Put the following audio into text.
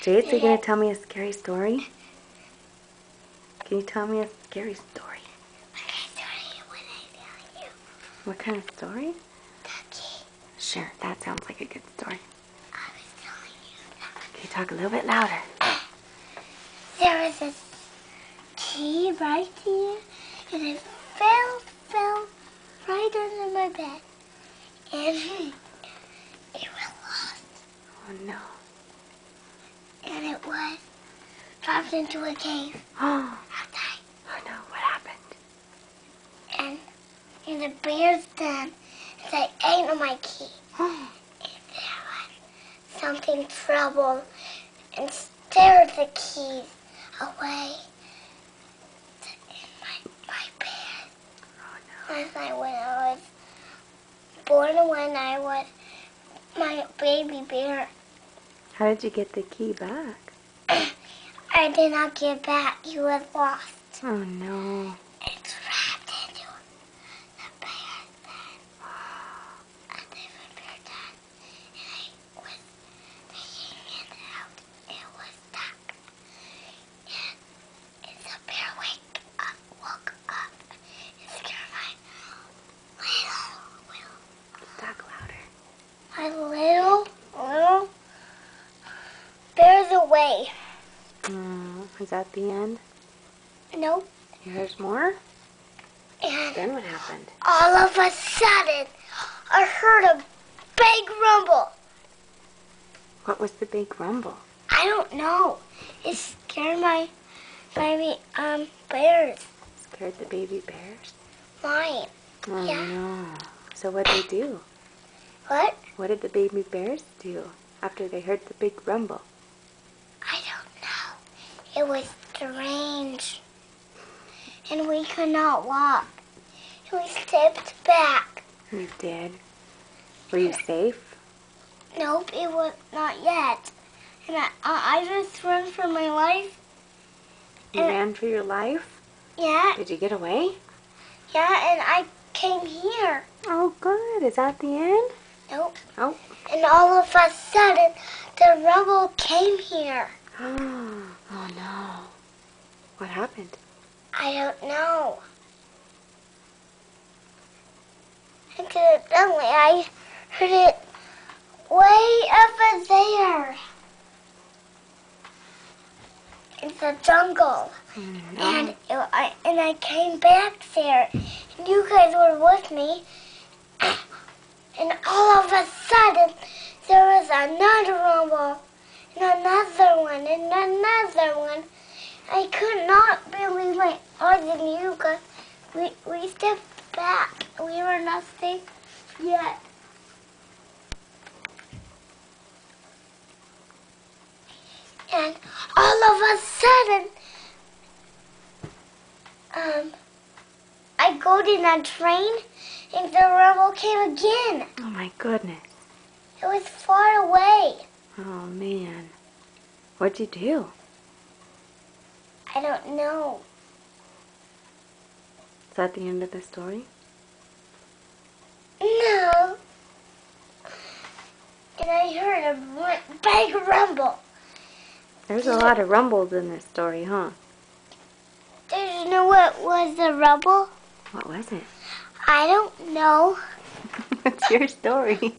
Chase, are you going to tell me a scary story? Can you tell me a scary story? What kind of story? Ducky. Sure, that sounds like a good story. I was telling you. Can you talk a little bit louder? There was a key right here, and it fell right under my bed. And it was lost. Oh, no. And it was dropped into a cave Oh, outside. no, what happened? And the bears then, they ate on my key. Oh, And there was something trouble and stared the keys away in my bed. no. Last night when I was born, when I was my baby bear, How did you get the key back? I did not get back. He was lost. Oh, no. It's wrapped into the bear then. And they were bear done. And I was taking it out. It was stuck. And the bear woke up and scared my little Talk louder. my little bears away. Is that the end? Nope. There's more? And Then what happened? all of a sudden, I heard a big rumble. What was the big rumble? I don't know. It scared my baby bears. Scared the baby bears? Mine. Oh, Yeah. no. So what'd they do? What? What did the baby bears do after they heard the big rumble? I don't know. It was strange. And we could not walk. And we stepped back. You did? Were you safe? Nope, it was not yet. And I just ran for my life. You ran for your life? Yeah, Did you get away? yeah, and I came here. Oh, good. Is that the end? Nope. Oh. And all of a sudden, the rumble came here. Oh, no. What happened? I don't know. And suddenly I heard it way over there. In the jungle. And I came back there. And you guys were with me. And all of a sudden, there was another rumble. And another one. And another one. I could not believe my eyes and you guys. We stepped back. We were not safe yet. And all of a sudden, I got in a train and the rumble came again. Oh, my goodness. It was far away. Oh, man. What'd you do? I don't know. Is that the end of the story? No. And I heard a big rumble. There's a lot of rumbles in this story, huh? Do you know what was the rumble? What was it? I don't know. What's your story?